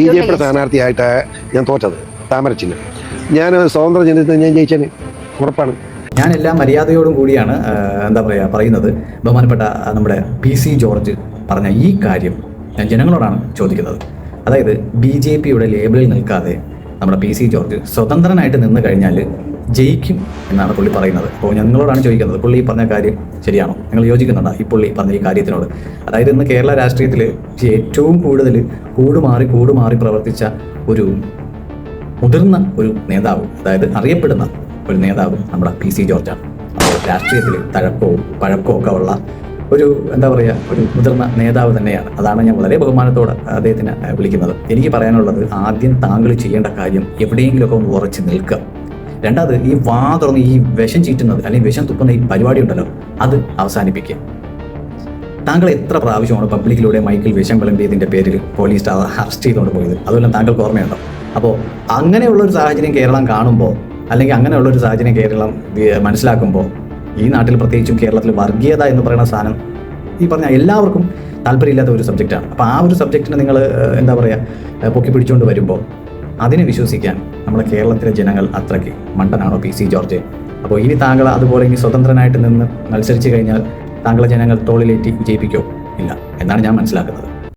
BJP സ്ഥാനാർത്ഥിയായിട്ട് ഞാൻ തോറ്റത് താമരച്ചിന്. ഞാൻ സ്വതന്ത്ര ജനത്തിൽ ഞാൻ ജയിച്ചതിന് ഉറപ്പാണ്. ഞാൻ എല്ലാ മര്യാദയോടും കൂടിയാണ് പറയുന്നത്. ബഹുമാനപ്പെട്ട നമ്മുടെ PC ജോർജ് പറഞ്ഞ ഈ കാര്യം ഞാൻ ജനങ്ങളോടാണ് ചോദിക്കുന്നത്. അതായത് BJPയുടെ ലേബിളിൽ നിൽക്കാതെ നമ്മുടെ PC ജോർജ് സ്വതന്ത്രനായിട്ട് നിന്ന് കഴിഞ്ഞാൽ ജയിക്കും എന്നാണ് പുള്ളി പറയുന്നത്. അപ്പോൾ ഞങ്ങളോടാണ് ചോദിക്കുന്നത്, പുള്ളി പറഞ്ഞ കാര്യം ശരിയാണോ? നിങ്ങൾ യോജിക്കുന്നുണ്ടോ ഈ പുള്ളി പറഞ്ഞ ഈ കാര്യത്തിനോട്? അതായത് ഇന്ന് കേരള രാഷ്ട്രീയത്തിൽ ഏറ്റവും കൂടുതൽ കൂടുമാറി പ്രവർത്തിച്ച ഒരു മുതിർന്ന ഒരു നേതാവ്, അതായത് അറിയപ്പെടുന്ന ഒരു നേതാവ് നമ്മുടെ PC ജോർജാണ്. അപ്പോൾ രാഷ്ട്രീയത്തിൽ തഴക്കവും പഴക്കവും ഒക്കെ ഉള്ള ഒരു ഒരു മുതിർന്ന നേതാവ് തന്നെയാണ്. അതാണ് ഞാൻ വളരെ ബഹുമാനത്തോടെ അദ്ദേഹത്തിന് വിളിക്കുന്നത്. എനിക്ക് പറയാനുള്ളത്, ആദ്യം താങ്കൾ ചെയ്യേണ്ട കാര്യം എവിടെയെങ്കിലുമൊക്കെ ഒന്ന് ഉറച്ച് നിൽക്കുക. രണ്ടാമത്, ഈ വാ തുറന്ന് ഈ വിഷം ചീറ്റുന്നത് അല്ലെങ്കിൽ വിഷം തുപ്പുന്ന ഈ പരിപാടി ഉണ്ടല്ലോ, അത് അവസാനിപ്പിക്കുക. താങ്കൾ എത്ര പ്രാവശ്യമാണ് പബ്ലിക്കിലൂടെ മൈക്കിൽ വിഷം വിളമ്പിയതിൻ്റെ പേരിൽ പോലീസ് അറസ്റ്റ് ചെയ്തുകൊണ്ട് പോയത്? അതുപോലെ താങ്കൾക്ക് ഓർമ്മയുണ്ടോ? അപ്പോൾ അങ്ങനെയുള്ളൊരു സാഹചര്യം കേരളം കാണുമ്പോൾ, അല്ലെങ്കിൽ അങ്ങനെയുള്ളൊരു സാഹചര്യം കേരളം മനസ്സിലാക്കുമ്പോൾ, ഈ നാട്ടിൽ പ്രത്യേകിച്ചും കേരളത്തിൽ വർഗീയത എന്ന് പറയുന്ന സാധനം ഈ പറഞ്ഞ എല്ലാവർക്കും താല്പര്യമില്ലാത്ത ഒരു സബ്ജക്റ്റാണ്. അപ്പോൾ ആ ഒരു സബ്ജക്റ്റിനെ നിങ്ങൾ പൊക്കി പിടിച്ചുകൊണ്ട് വരുമ്പോൾ അതിനെ വിശ്വസിക്കാൻ നമ്മുടെ കേരളത്തിലെ ജനങ്ങൾ അത്രയ്ക്ക് മണ്ടനാണോ PC ജോർജ്? അപ്പോൾ ഇനി താങ്കൾ അതുപോലെ ഇനി സ്വതന്ത്രനായിട്ട് നിന്ന് മത്സരിച്ച് കഴിഞ്ഞാൽ താങ്കളെ ജനങ്ങൾ തോളിലേറ്റി വിജയിപ്പിക്കോ? ഇല്ല എന്നാണ് ഞാൻ മനസ്സിലാക്കുന്നത്.